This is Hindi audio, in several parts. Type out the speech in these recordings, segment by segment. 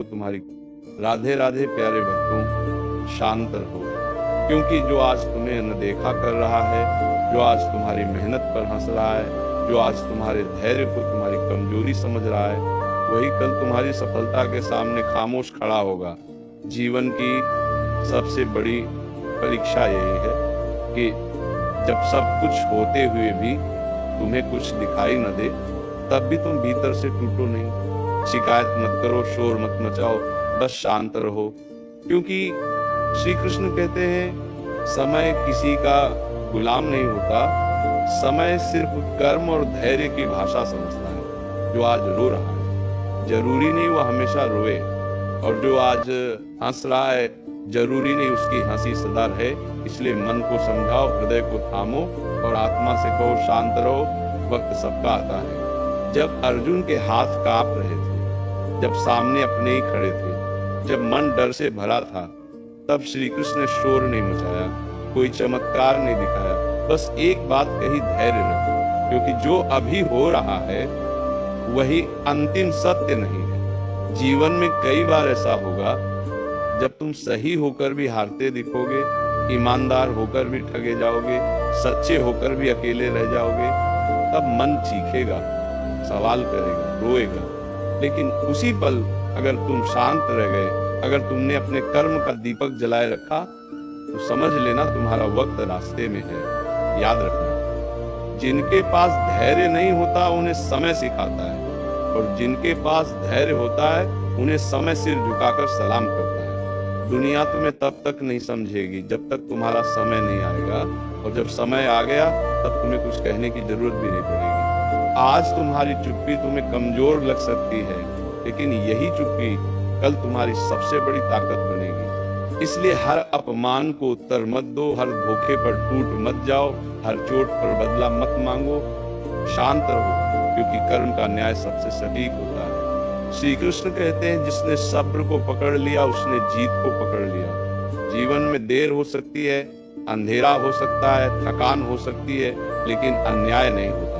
तुम्हारी। राधे राधे प्यारे भक्तों, शांत रहो, क्योंकि जो आज तुम्हें अनदेखा कर रहा है, जो आज तुम्हारी मेहनत पर हंस रहा है, जो आज तुम्हारे धैर्य को तुम्हारी कमजोरी समझ रहा है, वही कल तुम्हारी सफलता के सामने खामोश खड़ा होगा। जीवन की सबसे बड़ी परीक्षा यही है कि जब सब कुछ होते हुए भी तुम्हें कुछ दिखाई न दे, तब भी तुम भीतर से टूटो नहीं। शिकायत मत करो, शोर मत मचाओ, बस शांत रहो, क्योंकि श्री कृष्ण कहते हैं समय किसी का गुलाम नहीं होता, समय सिर्फ कर्म और धैर्य की भाषा समझता है। जो आज रो रहा है जरूरी नहीं वो हमेशा रोए, और जो आज हंस रहा है जरूरी नहीं उसकी हंसी सदा रहे। इसलिए मन को समझाओ, हृदय को थामो और आत्मा से कहो शांत रहो, वक्त सबका आता है। जब अर्जुन के हाथ कांप रहे थे, जब सामने अपने ही खड़े थे, जब मन डर से भरा था, तब श्री कृष्ण ने शोर नहीं मचाया, कोई चमत्कार नहीं दिखाया, बस एक बात कही, धैर्य रखो, क्योंकि जो अभी हो रहा है वही अंतिम सत्य नहीं है। जीवन में कई बार ऐसा होगा जब तुम सही होकर भी हारते दिखोगे, ईमानदार होकर भी ठगे जाओगे, सच्चे होकर भी अकेले रह जाओगे, तब मन चीखेगा, सवाल करेगा, रोएगा। लेकिन उसी पल अगर तुम शांत रह गए, अगर तुमने अपने कर्म का दीपक जलाए रखा, तो समझ लेना तुम्हारा वक्त रास्ते में है। याद रखना, जिनके पास धैर्य नहीं होता उन्हें समय सिखाता है, और जिनके पास धैर्य होता है उन्हें समय सिर झुकाकर सलाम करता है। दुनिया तुम्हें तब तक नहीं समझेगी जब तक तुम्हारा समय नहीं आएगा, और जब समय आ गया तब तुम्हें कुछ कहने की जरूरत भी नहीं पड़ेगी। आज तुम्हारी चुप्पी तुम्हें कमजोर लग सकती है, लेकिन यही चुप्पी कल तुम्हारी सबसे बड़ी ताकत बनेगी। इसलिए हर अपमान को उत्तर मत दो, हर धोखे पर टूट मत जाओ, हर चोट पर बदला मत मांगो, शांत रहो, क्योंकि कर्म का न्याय सबसे सटीक होता है। श्री कृष्ण कहते हैं जिसने सब्र को पकड़ लिया उसने जीत को पकड़ लिया। जीवन में देर हो सकती है, अंधेरा हो सकता है, थकान हो सकती है, लेकिन अन्याय नहीं होता।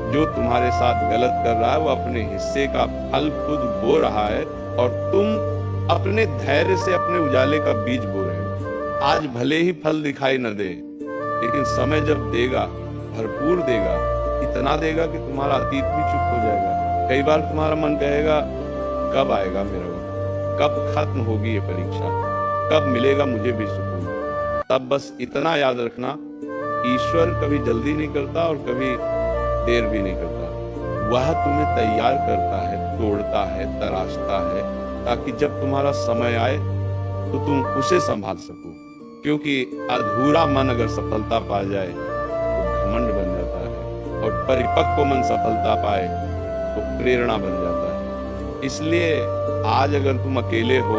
जो तुम्हारे साथ गलत कर रहा है वो अपने हिस्से का फल खुद बो रहा है, और तुम अपने धैर्य से अपने उजाले का बीज बो रहे हो। आज भले ही फल दिखाई न दे, लेकिन समय जब देगा भरपूर देगा, इतना देगा कि तुम्हारा अतीत भी चुप हो जाएगा। कई बार तुम्हारा मन कहेगा कब आएगा मेरा वक्त, कब खत्म होगी ये परीक्षा, कब मिलेगा मुझे भी सुकून। तब बस इतना याद रखना, ईश्वर कभी जल्दी नहीं करता और कभी देर भी नहीं करता। वह तुम्हें तैयार करता है, तोड़ता है, तराशता है, ताकि जब तुम्हारा समय आए तो तुम उसे संभाल सको। क्योंकि अधूरा मन अगर सफलता पा जाए तो घमंड बन जाता है, और परिपक्व मन सफलता पाए तो प्रेरणा बन जाता है। इसलिए आज अगर तुम अकेले हो,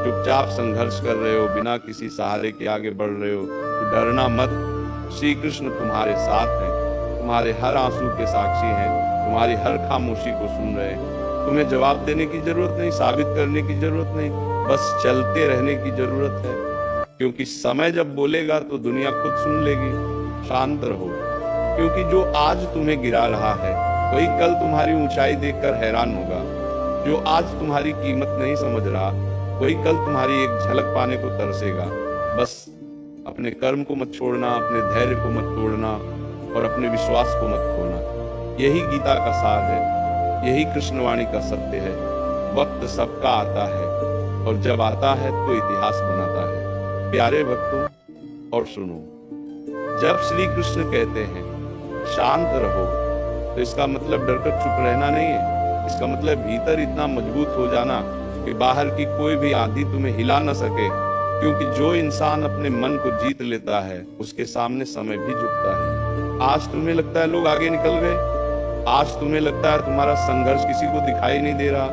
चुपचाप संघर्ष कर रहे हो, बिना किसी सहारे के आगे बढ़ रहे हो, तो डरना मत। श्री कृष्ण तुम्हारे साथ हैं, तुम्हारे हर आंसू के साक्षी हैं, तुम्हारी हर खामोशी को सुन रहे हैं। तुम्हें जवाब देने की जरूरत नहीं, साबित करने की जरूरत नहीं, बस चलते रहने की जरूरत है, क्योंकि समय जब बोलेगा तो दुनिया खुद सुन लेगी। शांत रहो, क्योंकि जो आज तुम्हें गिरा रहा है वही कल तुम्हारी ऊंचाई देखकर हैरान होगा। जो आज तुम्हारी कीमत नहीं समझ रहा वही कल तुम्हारी एक झलक पाने को तरसेगा। बस अपने कर्म को मत छोड़ना, अपने धैर्य को मत तोड़ना, और अपने विश्वास को मत खोना। यही गीता का सार है, यही कृष्णवाणी का सत्य है। वक्त सबका आता है, और जब आता है तो इतिहास बनाता है। प्यारे भक्तों, और सुनो, जब श्री कृष्ण कहते हैं शांत रहो, तो इसका मतलब डरकर चुप रहना नहीं है। इसका मतलब भीतर इतना मजबूत हो जाना कि बाहर की कोई भी आंधी तुम्हें हिला न सके, क्योंकि जो इंसान अपने मन को जीत लेता है उसके सामने समय भी झुकता है। आज तुम्हें लगता है लोग आगे निकल गए, आज तुम्हें लगता है तुम्हारा संघर्ष किसी को दिखाई नहीं दे रहा,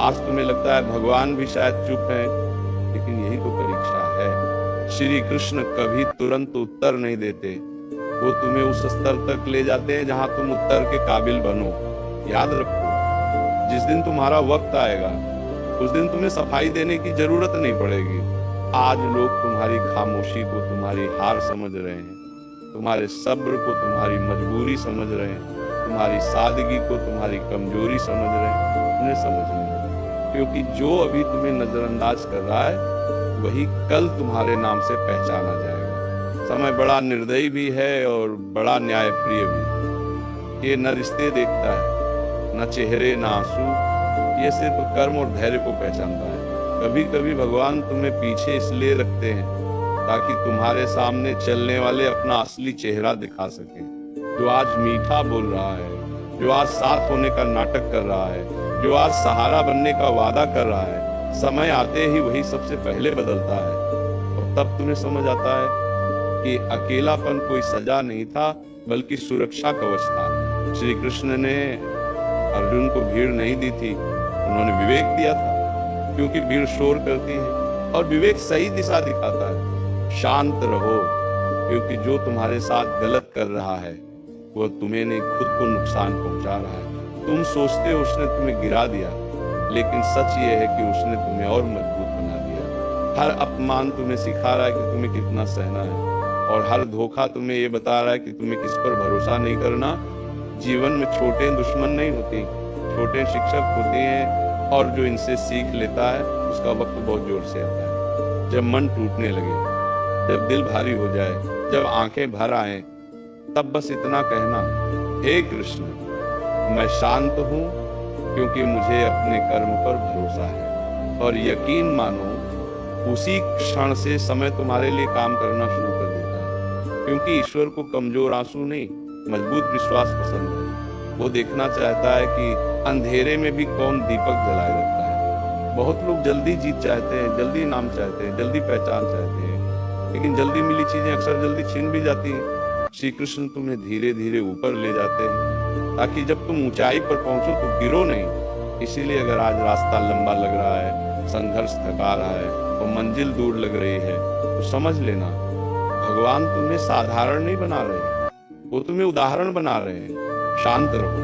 आज तुम्हें लगता है भगवान भी शायद चुप है, लेकिन यही तो परीक्षा है। श्री कृष्ण कभी तुरंत उत्तर नहीं देते, वो तुम्हें उस स्तर तक ले जाते हैं जहां तुम उत्तर के काबिल बनो। याद रखो, जिस दिन तुम्हारा वक्त आएगा उस दिन तुम्हें सफाई देने की जरूरत नहीं पड़ेगी। आज लोग तुम्हारी खामोशी को तुम्हारी हार समझ रहे हैं, तुम्हारे सब्र को तुम्हारी मजबूरी समझ रहे हैं, तुम्हारी सादगी को तुम्हारी कमजोरी समझ रहे हैं। उन्हें समझ लें, क्योंकि जो अभी तुम्हें नजरअंदाज कर रहा है वही कल तुम्हारे नाम से पहचाना जाएगा। समय बड़ा निर्दयी भी है और बड़ा न्यायप्रिय भी। ये न रिश्ते देखता है, न चेहरे, न आंसू, ये सिर्फ कर्म और धैर्य को पहचानता है। कभी कभी भगवान तुम्हें पीछे इसलिए रखते हैं ताकि तुम्हारे सामने चलने वाले अपना असली चेहरा दिखा सके। जो आज मीठा बोल रहा है, जो आज साथ होने का नाटक कर रहा है, जो आज सहारा बनने का वादा कर रहा है, समय आते ही वही सबसे पहले बदलता है। और तब तुम्हें समझ आता है कि अकेलापन कोई सजा नहीं था बल्कि सुरक्षा कवच था। श्री कृष्ण ने अर्जुन को भीड़ नहीं दी थी, उन्होंने विवेक दिया था, क्योंकि भीड़ शोर करती है और विवेक सही दिशा दिखाता है। शांत रहो, क्योंकि जो तुम्हारे साथ गलत कर रहा है वो तुम्हें नहीं, खुद को नुकसान पहुंचा रहा है। तुम सोचते हो उसने तुम्हें गिरा दिया, लेकिन सच ये है कि उसने तुम्हें और मजबूत बना दिया। हर अपमान तुम्हें सिखा रहा है कि तुम्हें कितना सहना है, और हर धोखा तुम्हें ये बता रहा है कि तुम्हें किस पर भरोसा नहीं करना। जीवन में छोटे दुश्मन नहीं होती, छोटे शिक्षक होते हैं, और जो इनसे सीख लेता है उसका वक्त बहुत जोर से आता है। जब मन टूटने लगे, जब दिल भारी हो जाए, जब आंखें भर आए, तब बस इतना कहना, हे कृष्ण, मैं शांत हूँ क्योंकि मुझे अपने कर्म पर भरोसा है। और यकीन मानो, उसी क्षण से समय तुम्हारे लिए काम करना शुरू कर देता है, क्योंकि ईश्वर को कमजोर आंसू नहीं, मजबूत विश्वास पसंद है। वो देखना चाहता है कि अंधेरे में भी कौन दीपक जलाए रखता है। बहुत लोग जल्दी जीत चाहते हैं, जल्दी नाम चाहते हैं, जल्दी पहचान चाहते हैं, लेकिन जल्दी मिली चीजें अक्सर जल्दी छीन भी जाती हैं। श्री कृष्ण तुम्हें धीरे धीरे ऊपर ले जाते हैं, ताकि जब तुम ऊंचाई पर पहुंचो तो गिरो नहीं। इसीलिए अगर आज रास्ता लंबा लग रहा है, संघर्ष थका रहा है और मंजिल दूर लग रही है, तो समझ लेना भगवान तुम्हें साधारण नहीं बना रहे, वो तुम्हें उदाहरण बना रहे हैं। शांत रहो,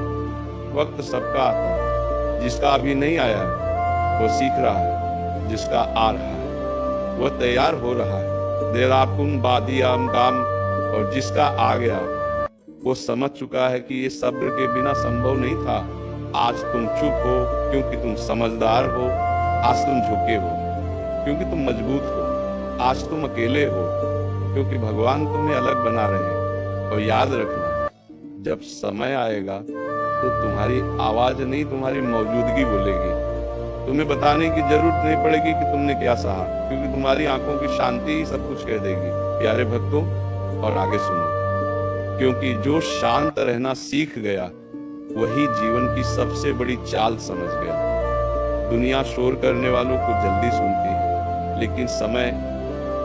वक्त सबका आता है। जिसका अभी नहीं आया वो सीख रहा है, जिसका आ रहा है वो तैयार हो रहा है। देराकुन बादियाम काम, और जिसका आ गया वो समझ चुका है कि ये सब्र के बिना संभव नहीं था। आज तुम चुप हो क्योंकि तुम समझदार हो, आज तुम झुके हो क्योंकि तुम मजबूत हो, आज तुम अकेले हो क्योंकि भगवान तुम्हें अलग बना रहे हैं। और याद रखना, जब समय आएगा तो तुम्हारी आवाज नहीं, तुम्हारी मौजूदगी बोलेगी। तुम्हें बताने की जरूरत नहीं पड़ेगी कि तुमने क्या सहा, क्योंकि तुम्हारी आंखों की शांति ही सब कुछ कह देगी। प्यारे भक्तों, और आगे सुनो, क्योंकि जो शांत रहना सीख गया वही जीवन की सबसे बड़ी चाल समझ गया। दुनिया शोर करने वालों को जल्दी सुनती है, लेकिन समय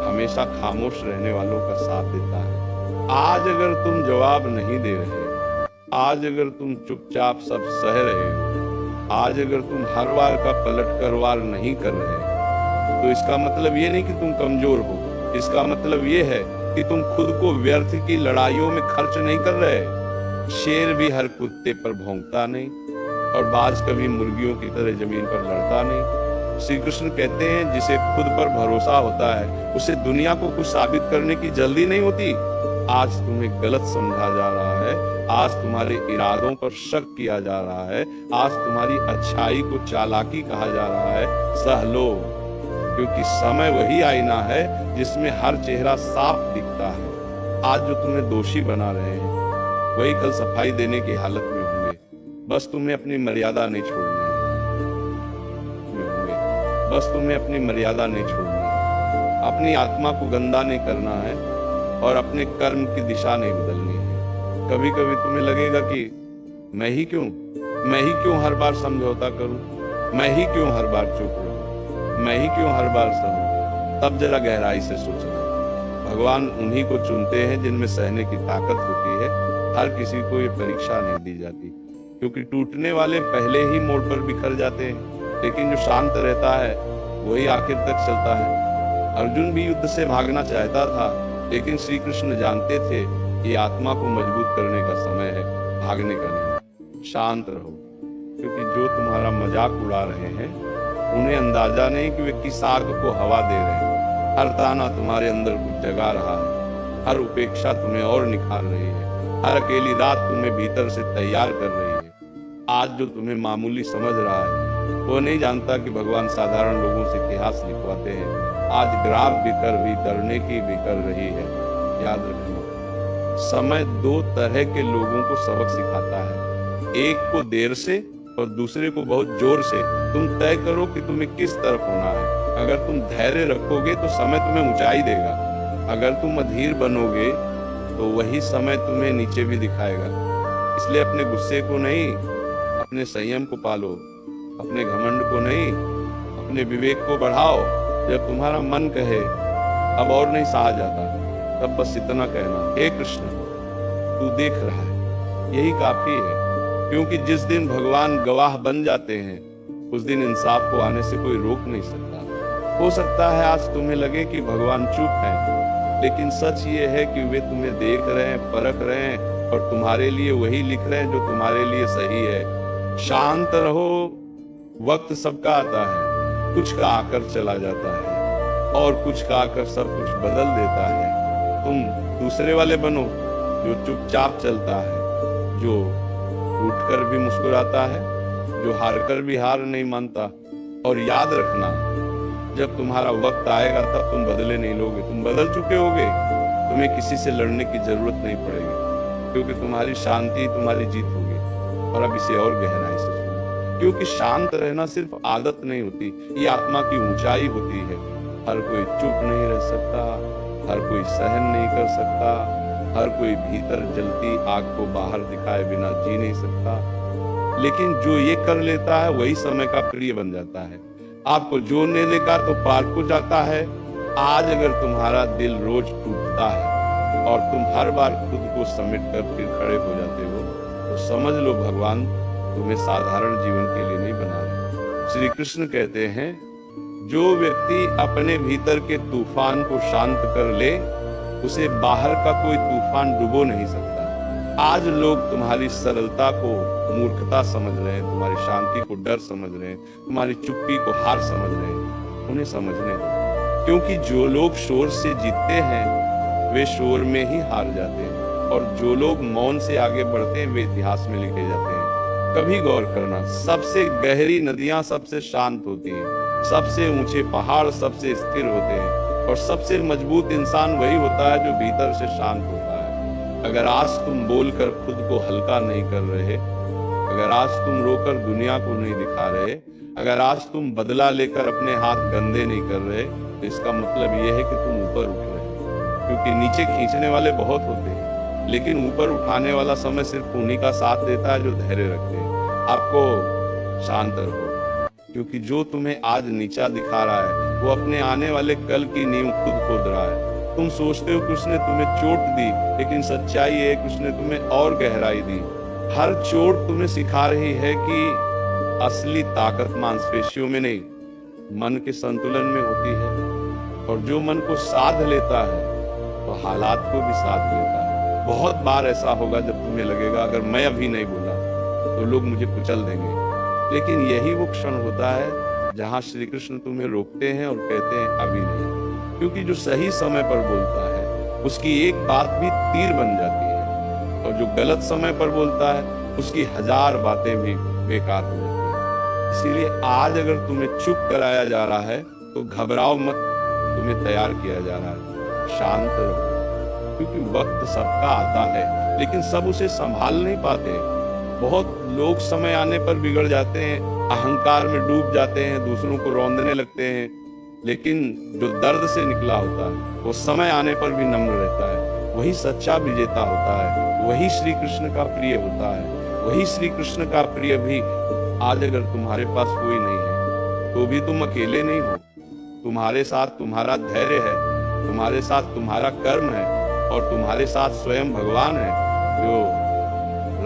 हमेशा खामोश रहने वालों का साथ देता है। आज अगर तुम जवाब नहीं दे रहे, आज अगर तुम चुपचाप सब सह रहे हो, आज अगर तुम हर वार का पलट कर वार नहीं कर रहे, तो इसका मतलब ये नहीं कि तुम कमजोर हो, इसका मतलब ये है कि तुम खुद को व्यर्थ की लड़ाइयों में खर्च नहीं कर रहे। शेर भी हर कुत्ते पर भौंकता नहीं, और बाज कभी मुर्गियों की तरह जमीन पर लड़ता नहीं। श्री कृष्ण कहते हैं, जिसे खुद पर भरोसा होता है उसे दुनिया को कुछ साबित करने की जल्दी नहीं होती। आज तुम्हें गलत समझा जा रहा है, आज तुम्हारे इरादों पर शक किया जा रहा है, आज तुम्हारी अच्छाई को चालाकी कहा जा रहा है, सह लो, क्योंकि समय वही आईना है जिसमें हर चेहरा साफ दिखता है। आज जो तुम्हें दोषी बना रहे हैं वही कल सफाई देने की हालत में होंगे। बस तुम्हें अपनी मर्यादा नहीं छोड़नी है, बस तुम्हें अपनी मर्यादा नहीं छोड़नी है, अपनी आत्मा को गंदा नहीं करना है और अपने कर्म की दिशा नहीं बदलनी है। कभी कभी तुम्हें लगेगा कि मैं ही क्यों हर बार समझौता करूं, मैं ही क्यों हर बार चुप रहूं, मैं ही क्यों हर बार सहूं। तब जरा गहराई से सोचना, भगवान उन्हीं को चुनते हैं जिनमें सहने की ताकत होती है। हर किसी को ये परीक्षा नहीं दी जाती, क्योंकि टूटने वाले पहले ही मोड़ पर बिखर जाते हैं, लेकिन जो शांत रहता है वही आखिर तक चलता है। अर्जुन भी युद्ध से भागना चाहता था, लेकिन श्री कृष्ण जानते थे ये आत्मा को मजबूत करने का समय है, भागने का नहीं। शांत रहो, क्योंकि जो तुम्हारा मजाक उड़ा रहे हैं उन्हें अंदाजा नहीं कि वे किस आग को हवा दे रहे हैं। हर ताना तुम्हारे अंदर कुछ जगा रहा है, हर उपेक्षा तुम्हें और निखार रही है, हर अकेली रात तुम्हें भीतर से तैयार कर रही है। आज जो तुम्हें मामूली समझ रहा है वो नहीं जानता कि भगवान साधारण लोगों से इतिहास लिखवाते हैं। आज ग्राफ बिकर हुई डरने की बिकर रही है। याद रखना, समय दो तरह के लोगों को सबक सिखाता है, एक को देर से और दूसरे को बहुत जोर से। तुम तय करो कि तुम्हें किस तरफ होना है। अगर तुम धैर्य रखोगे तो समय तुम्हें ऊंचाई देगा, अगर तुम अधीर बनोगे तो वही समय तुम्हें नीचे भी दिखाएगा। इसलिए अपने गुस्से को नहीं, अपने संयम को पालो, अपने घमंड को नहीं, अपने विवेक को बढ़ाओ। जब तुम्हारा मन कहे अब और नहीं सहा जाता, तब बस इतना कहना, हे कृष्ण तू देख रहा है, यही काफी है। क्योंकि जिस दिन भगवान गवाह बन जाते हैं, उस दिन इंसाफ को आने से कोई रोक नहीं सकता। हो सकता है आज तुम्हें लगे कि भगवान चुप है, लेकिन सच ये है कि वे तुम्हें देख रहे हैं, परख रहे हैं और तुम्हारे लिए वही लिख रहे हैं जो तुम्हारे लिए सही है। शांत रहो, वक्त सबका आता है, कुछ का आकर चला जाता है और कुछ का आकर सब कुछ बदल देता है। तुम दूसरे वाले बनो जो चुपचाप चलता है, जो उठकर भी मुस्कुराता है, जो हारकर भी हार नहीं मानता। और याद रखना, जब तुम्हारा वक्त आएगा तब तुम बदले नहीं लोगे, तुम बदल चुके होगे। तुम्हें किसी से लड़ने की जरूरत नहीं पड़ेगी, क्योंकि तुम्हारी शांति तुम्हारी जीत होगी। और अब इसे और गहराई से सुनो, क्योंकि शांत रहना सिर्फ आदत नहीं होती, ये आत्मा की ऊंचाई होती है। हर कोई चुप नहीं रह सकता, हर कोई सहन नहीं कर सकता, हर कोई भीतर जलती आग को बाहर दिखाए बिना जी नहीं सकता। लेकिन जो ये कर लेता है वही समय का प्रिय बन जाता है। आपको जोड़ने लेगा तो पार को जाता है। आज अगर तुम्हारा दिल रोज टूटता है और तुम हर बार खुद को समेट कर फिर खड़े हो जाते हो, तो समझ लो भगवान तुम्हें साधारण जीवन के लिए नहीं बना रहे। श्री कृष्ण कहते हैं, जो व्यक्ति अपने भीतर के तूफान को शांत कर ले, उसे बाहर का कोई तूफान डुबो नहीं सकता। आज लोग तुम्हारी सरलता को मूर्खता समझ रहे हैं, तुम्हारी शांति को डर समझ रहे हैं, तुम्हारी चुप्पी को हार समझ रहे हैं। उन्हें समझने दो, क्योंकि जो लोग शोर से जीतते हैं वे शोर में ही हार जाते हैं, और जो लोग मौन से आगे बढ़ते हैं वे इतिहास में लिखे जाते हैं। कभी गौर करना, सबसे गहरी नदियां सबसे शांत होती हैं, सबसे ऊंचे पहाड़ सबसे स्थिर होते हैं, और सबसे मजबूत इंसान वही होता है जो भीतर से शांत होता है। अगर आज तुम बोलकर खुद को हल्का नहीं कर रहे, अगर आज तुम रोकर दुनिया को नहीं दिखा रहे, अगर आज तुम बदला लेकर अपने हाथ गंदे नहीं कर रहे, तो इसका मतलब यह है कि तुम ऊपर उठ रहे हो। क्योंकि नीचे खींचने वाले बहुत होते हैं, लेकिन ऊपर उठाने वाला समय सिर्फ उन्हीं का साथ देता है जो धैर्य रखते हैं। आपको शांत रहो, क्योंकि जो तुम्हें आज नीचा दिखा रहा है वो अपने आने वाले कल की नींव खुद खोद रहा है। तुम सोचते हो कि उसने तुम्हें चोट दी, लेकिन सच्चाई है कि उसने तुम्हें और गहराई दी। हर चोट तुम्हें सिखा रही है कि असली ताकत मांसपेशियों में नहीं, मन के संतुलन में होती है। और जो मन को साध लेता है तो हालात को भी साध लेता है। बहुत बार ऐसा होगा जब तुम्हें लगेगा अगर मैं अभी नहीं बोला तो लोग मुझे कुचल देंगे, लेकिन यही वो क्षण होता है जहां श्री कृष्ण तुम्हें रोकते हैं और कहते हैं अभी नहीं। क्योंकि जो सही समय पर बोलता है उसकी एक बात भी तीर बन जाती है, और जो गलत समय पर बोलता है उसकी 1000 बातें भी बेकार हो जाती है। इसीलिए आज अगर तुम्हें चुप कराया जा रहा है तो घबराओ मत, तुम्हें तैयार किया जा रहा है। शांत रहो, क्योंकि वक्त सबका आता है, लेकिन सब उसे संभाल नहीं पाते। बहुत लोग समय आने पर बिगड़ जाते हैं, अहंकार में डूब जाते हैं, दूसरों को रौंदने लगते हैं। लेकिन जो दर्द से निकला होता है वो समय आने पर भी नम्र रहता है। वही सच्चा विजेता होता है, वही श्री कृष्ण का प्रिय होता है। वही श्री कृष्ण का प्रिय भी आज अगर तुम्हारे पास कोई नहीं है तो भी तुम अकेले नहीं हो। तुम्हारे साथ तुम्हारा धैर्य है, तुम्हारे साथ तुम्हारा कर्म है, और तुम्हारे साथ स्वयं भगवान है, जो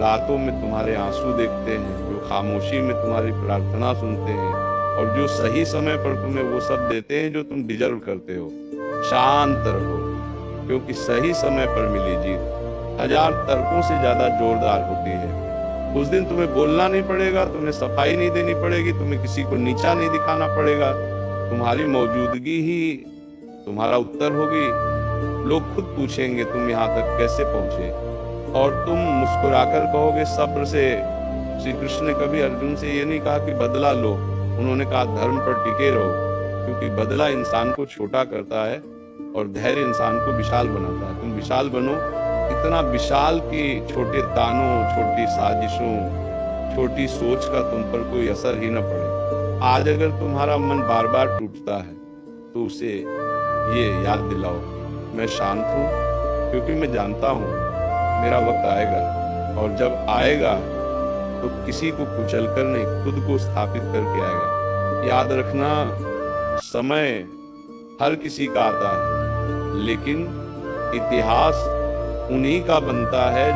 रातों में तुम्हारे आंसू देखते हैं, जो खामोशी में तुम्हारी प्रार्थना सुनते हैं, और जो सही समय पर तुम्हें वो सब देते हैं जो तुम डिजर्व करते हो। शांत रहो, क्योंकि सही समय पर मिली जीत 1000 तर्कों से ज्यादा जोरदार होती है। उस दिन तुम्हें बोलना नहीं पड़ेगा, तुम्हें सफाई नहीं देनी पड़ेगी, तुम्हें किसी को नीचा नहीं दिखाना पड़ेगा। तुम्हारी मौजूदगी ही तुम्हारा उत्तर होगी। लोग खुद पूछेंगे तुम यहाँ तक कैसे पहुंचे, और तुम मुस्कुराकर कहोगे सब्र से। श्री कृष्ण ने कभी अर्जुन से ये नहीं कहा कि बदला लो, उन्होंने कहा धर्म पर टिके रहो, क्योंकि बदला इंसान को छोटा करता है और धैर्य इंसान को विशाल बनाता है। तुम विशाल बनो, इतना विशाल कि छोटे तानों, छोटी साजिशों, छोटी सोच का तुम पर कोई असर ही न पड़े। आज अगर तुम्हारा मन बार बार टूटता है तो उसे ये याद दिलाओ, मैं शांत हूँ क्योंकि मैं जानता हूँ मेरा वक्त आएगा, और जब आएगा तो किसी को कुचल कर नहीं, खुद को स्थापित करके आएगा। याद रखना, समय हर किसी का आता है, लेकिन इतिहास उन्हीं का बनता है